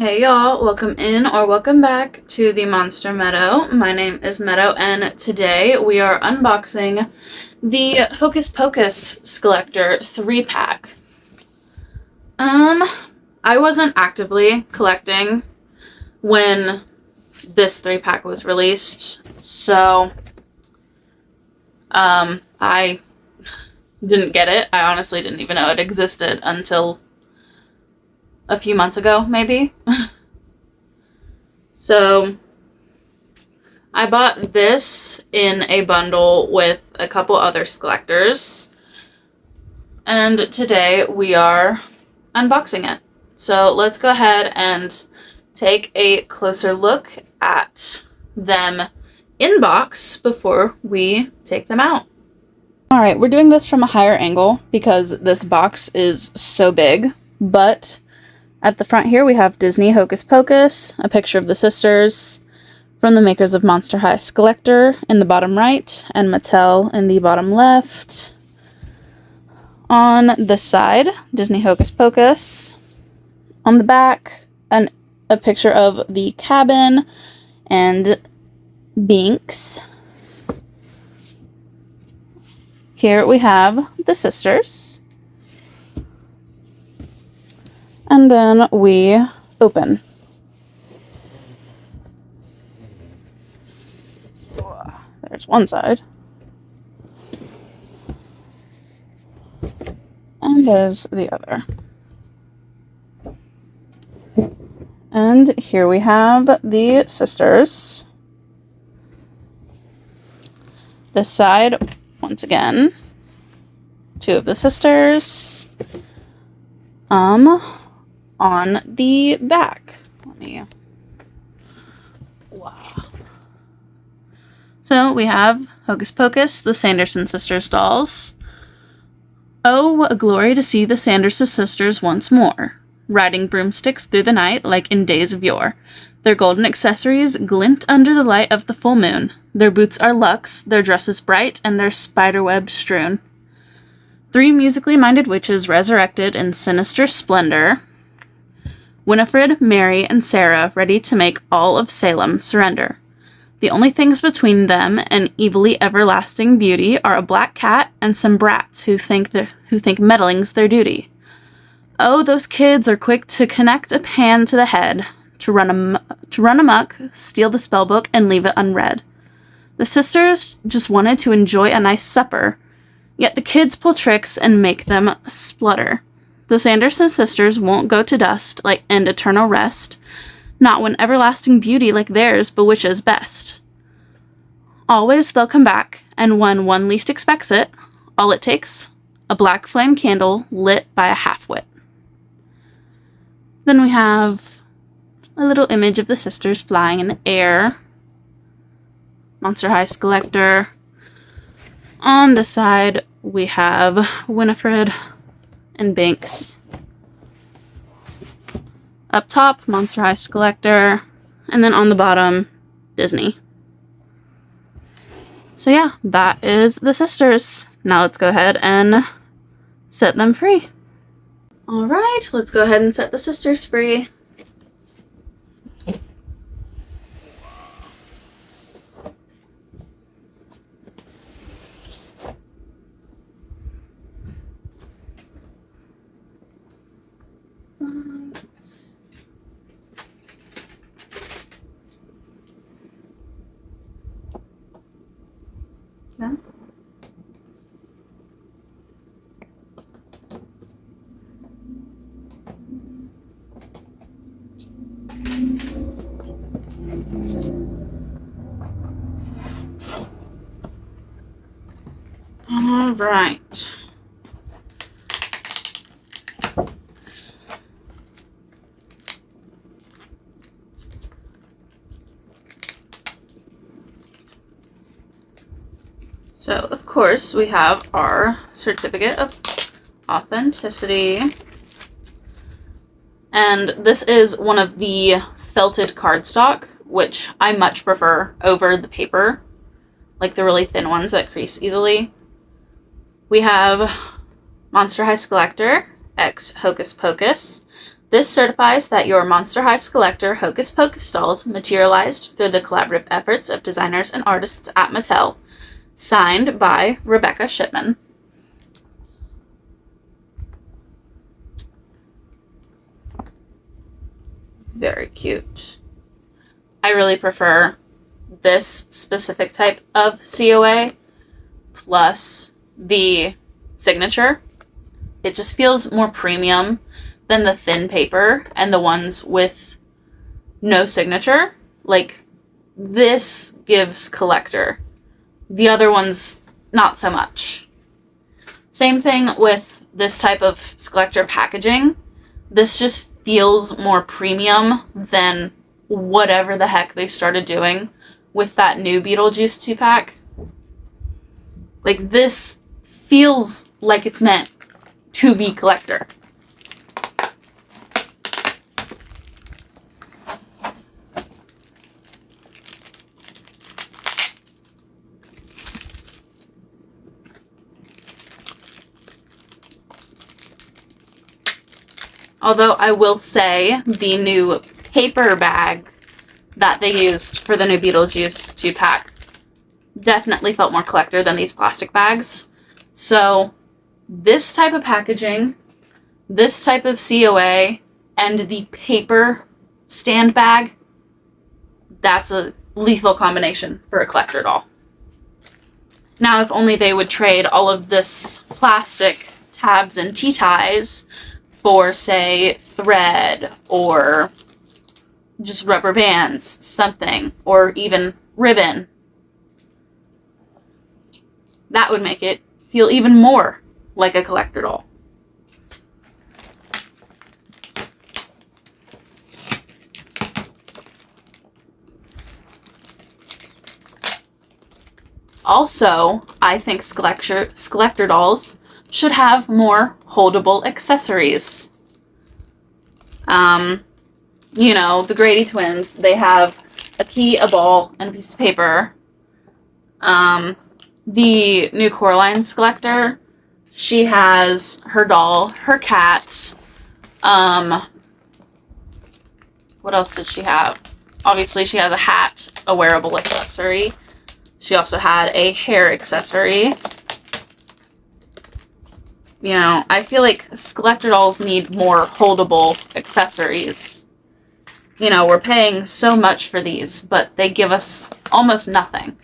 Hey y'all, welcome in or welcome back to the Monster Meadow. My name is Meadow and today we are unboxing the Hocus Pocus Sullector 3-pack. I wasn't actively collecting when this 3-pack was released, so I didn't get it. I honestly didn't even know it existed until a few months ago, maybe. So I bought this in a bundle with a couple other Sullectors, and today we are unboxing it. So let's go ahead and take a closer look at them in box before we take them out. Alright, we're doing this from a higher angle because this box is so big, but at the front here we have Disney Hocus Pocus, a picture of the sisters from the makers of Monster High Sullector in the bottom right, and Mattel in the bottom left. On this side, Disney Hocus Pocus. On the back, a picture of the cabin and Binks. Here we have the sisters. And then we open. There's one side. And there's the other. And here we have the sisters. This side, once again, two of the sisters. On the back. Wow. So we have Hocus Pocus, the Sanderson sisters dolls. Oh, what a glory to see the Sanderson sisters once more, riding broomsticks through the night like in days of yore. Their golden accessories glint under the light of the full moon. Their boots are luxe, their dresses bright, and their spiderwebs strewn. Three musically minded witches resurrected in sinister splendor. Winifred, Mary, and Sarah ready to make all of Salem surrender. The only things between them and evilly everlasting beauty are a black cat and some brats who think meddling's their duty. Oh, those kids are quick to connect a pan to the head, to run amok, steal the spellbook, and leave it unread. The sisters just wanted to enjoy a nice supper, yet the kids pull tricks and make them splutter. The Sanderson sisters won't go to dust like end eternal rest, not when everlasting beauty like theirs bewitches best. Always they'll come back, and when one least expects it, all it takes, a black flame candle lit by a half-wit. Then we have a little image of the sisters flying in the air. Monster High Sullector. On the side, we have Winifred and Binks. Up top, Monster High Sullector. And then on the bottom, Disney. So yeah, that is the sisters. Now let's go ahead and set them free. Alright, let's go ahead and set the sisters free. Yeah. All right. So, of course, we have our certificate of authenticity. And this is one of the felted cardstock, which I much prefer over the paper, like the really thin ones that crease easily. We have Monster High Sullector x Hocus Pocus, This certifies that your Monster High Sullector Hocus Pocus dolls materialized through the collaborative efforts of designers and artists at Mattel. Signed by Rebecca Shipman. Very cute. I really prefer this specific type of COA plus the signature. It just feels more premium than the thin paper and the ones with no signature. Like, this gives collector. The other ones, not so much. Same thing with this type of Sullector packaging. This just feels more premium than whatever the heck they started doing with that new Beetlejuice 2-pack. Like, this feels like it's meant to be collector. Although I will say the new paper bag that they used for the new Beetlejuice 2-pack definitely felt more collector than these plastic bags. So this type of packaging, this type of COA, and the paper stand bag, that's a lethal combination for a collector doll. Now, if only they would trade all of this plastic tabs and T-ties for, say, thread or just rubber bands, something, or even ribbon. That would make it feel even more like a collector doll. Also, I think Sullector dolls should have more holdable accessories. You know, the Grady twins, they have a key, a ball, and a piece of paper. The new Coraline Sullector, she has her doll, her cat. What else did she have? Obviously, she has a hat, a wearable accessory. She also had a hair accessory. You know, I feel like Sullector dolls need more holdable accessories. You know, we're paying so much for these, but they give us almost nothing.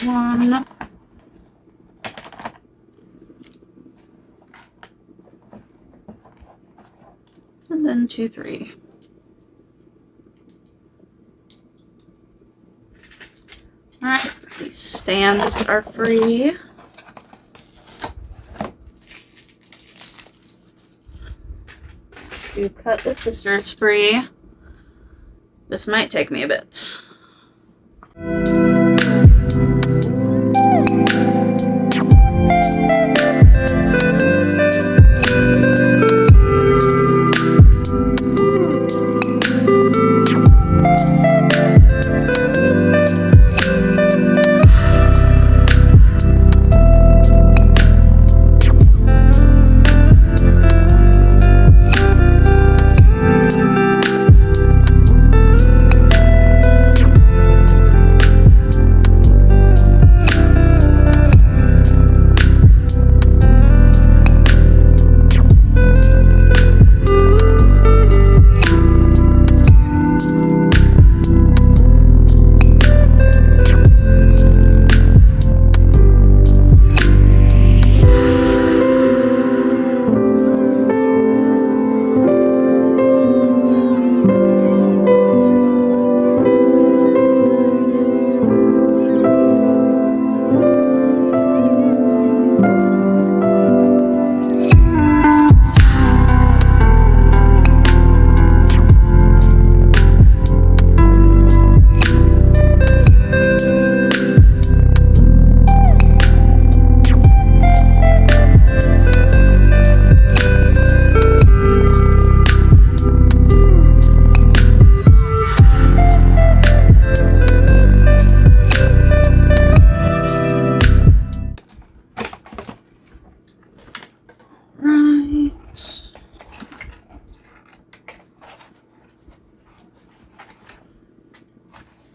One. And then 2, 3. Alright, these stands are free. To cut the sisters free. This might take me a bit.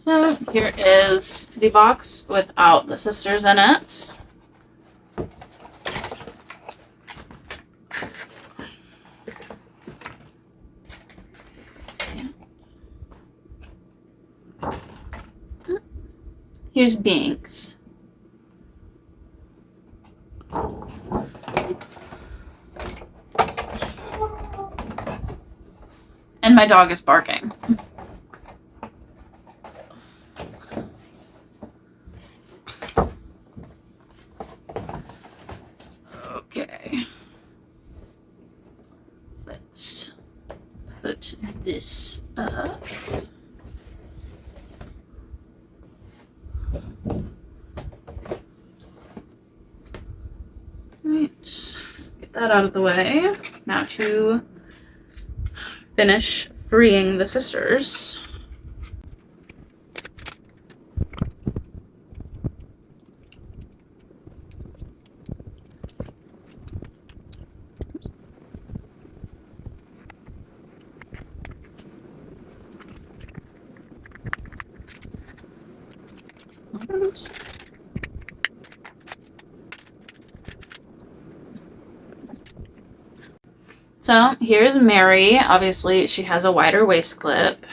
So here is the box without the sisters in it. Here's Binks. And my dog is barking. Okay. Let's put this up. Right. Get that out of the way. Now to finish freeing the sisters. So here's Mary. Obviously, she has a wider waist clip.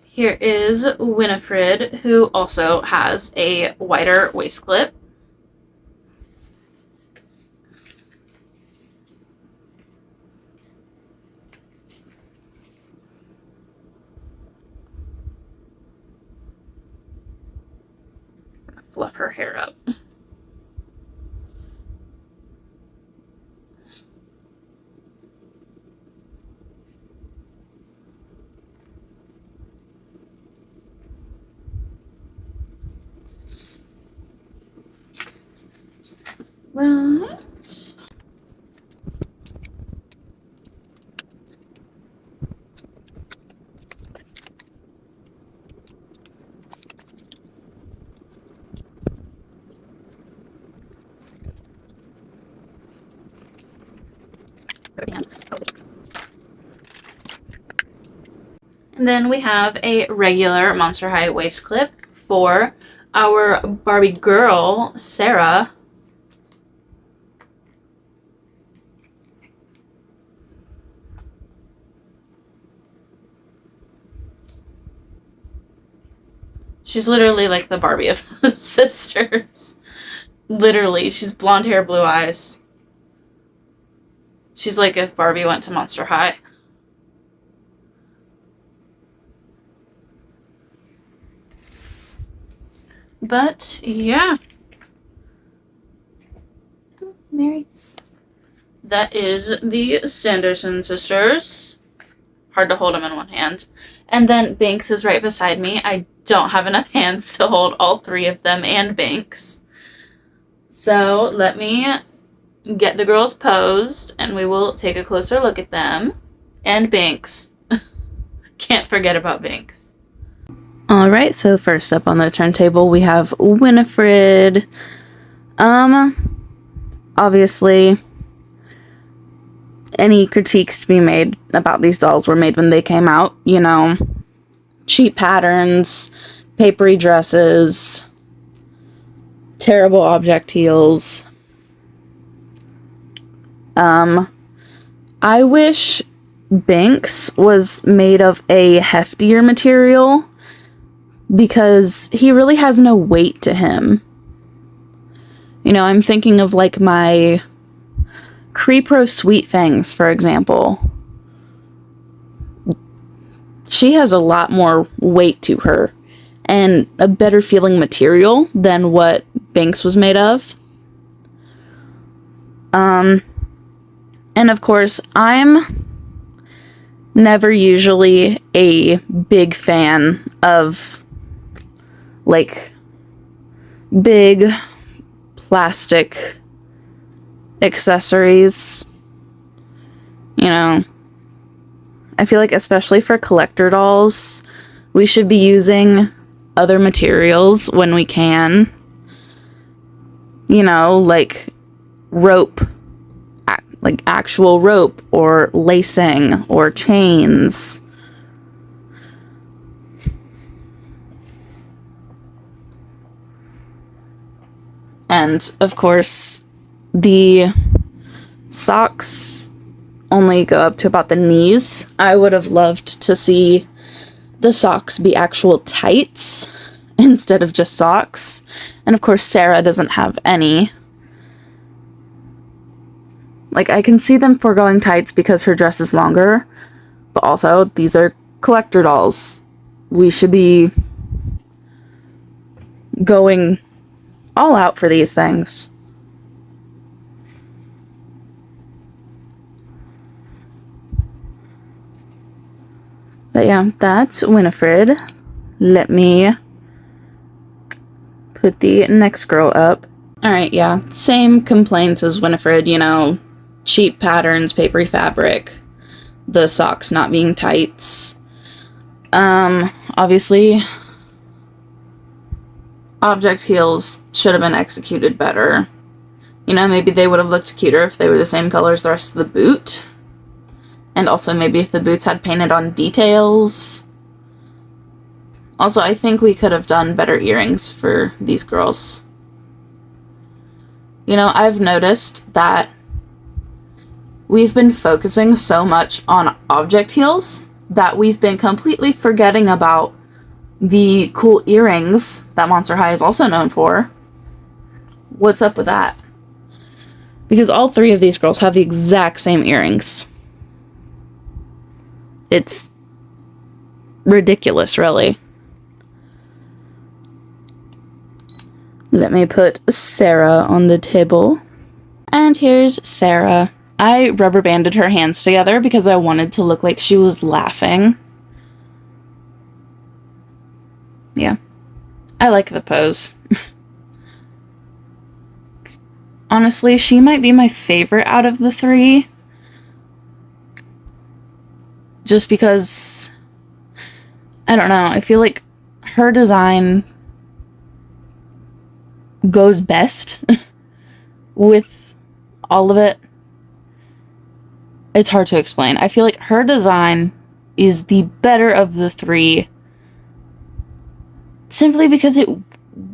Here is Winifred, who also has a wider waist clip. Fluff her hair up. Right. And then we have a regular Monster High waist clip for our Barbie girl, Sarah. She's literally like the Barbie of the sisters. Literally, she's blonde hair, blue eyes. She's like if Barbie went to Monster High. But, yeah. Mary. That is the Sanderson sisters. Hard to hold them in one hand. And then Binks is right beside me. I don't have enough hands to hold all three of them and Binks. So let me get the girls posed and we will take a closer look at them. And Binks. Can't forget about Binks. Alright, so first up on the turntable we have Winifred. Obviously, any critiques to be made about these dolls were made when they came out. You know, cheap patterns, papery dresses, terrible object heels. I wish Binks was made of a heftier material because he really has no weight to him. You know, I'm thinking of like my Crepro Sweet Fangs, for example. She has a lot more weight to her and a better feeling material than what Binks was made of. And of course, I'm never usually a big fan of, like, big plastic accessories. You know, I feel like especially for collector dolls, we should be using other materials when we can. You know, like rope, like actual rope, or lacing, or chains. And of course, the socks only go up to about the knees. I would have loved to see the socks be actual tights instead of just socks. And of course, Sarah doesn't have any. Like, I can see them foregoing tights because her dress is longer, but also, these are collector dolls. We should be going all out for these things. But yeah, that's Winifred. Let me put the next girl up. Alright, yeah, same complaints as Winifred, you know, cheap patterns, papery fabric, the socks not being tights. Obviously, object heels should have been executed better. You know, maybe they would have looked cuter if they were the same color as the rest of the boot. And also maybe if the boots had painted on details. Also, I think we could have done better earrings for these girls. You know, I've noticed that we've been focusing so much on object heels that we've been completely forgetting about the cool earrings that Monster High is also known for. What's up with that? Because all three of these girls have the exact same earrings. It's ridiculous, really. Let me put Sarah on the table. And here's Sarah. I rubber banded her hands together because I wanted to look like she was laughing. Yeah. I like the pose. Honestly, she might be my favorite out of the three. Just because, I don't know, I feel like her design goes best with all of it. It's hard to explain. I feel like her design is the better of the three simply because it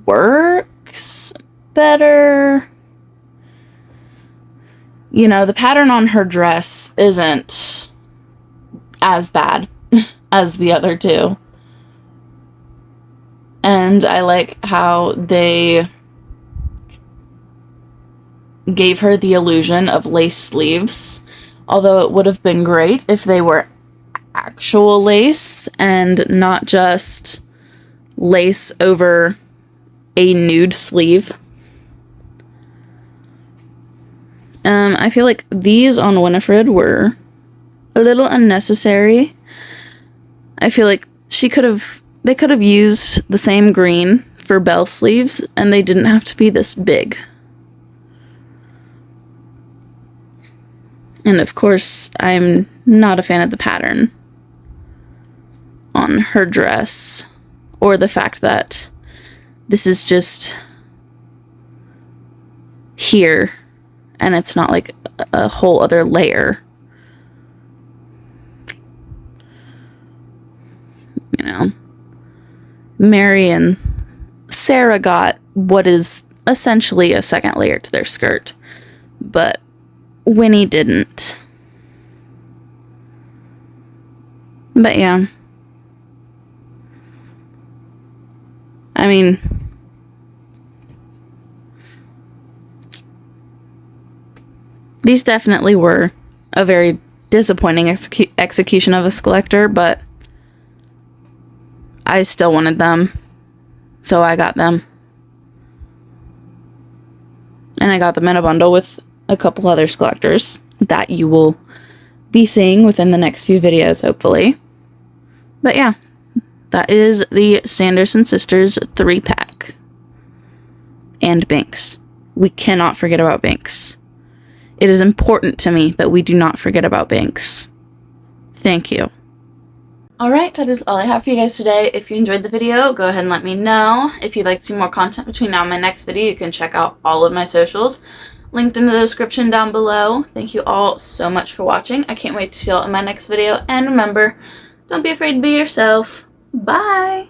works better. You know, the pattern on her dress isn't as bad as the other two. And I like how they gave her the illusion of lace sleeves. Although it would have been great if they were actual lace and not just lace over a nude sleeve. I feel like these on Winifred were a little unnecessary. I feel like they could have used the same green for bell sleeves and they didn't have to be this big. And of course, I'm not a fan of the pattern on her dress, or the fact that this is just here and it's not like a whole other layer. You know, Mary and Sarah got what is essentially a second layer to their skirt, but Winnie didn't. But yeah. I mean, these definitely were a very disappointing execution of a Sullector, but I still wanted them, so I got them. And I got them in a bundle with a couple other Sullectors that you will be seeing within the next few videos, hopefully. But yeah, that is the Sanderson Sisters 3-pack. And Binks. We cannot forget about Binks. It is important to me that we do not forget about Binks. Thank you. Alright, that is all I have for you guys today. If you enjoyed the video, go ahead and let me know. If you'd like to see more content between now and my next video, you can check out all of my socials linked in the description down below. Thank you all so much for watching. I can't wait to see you all in my next video. And remember, don't be afraid to be yourself. Bye!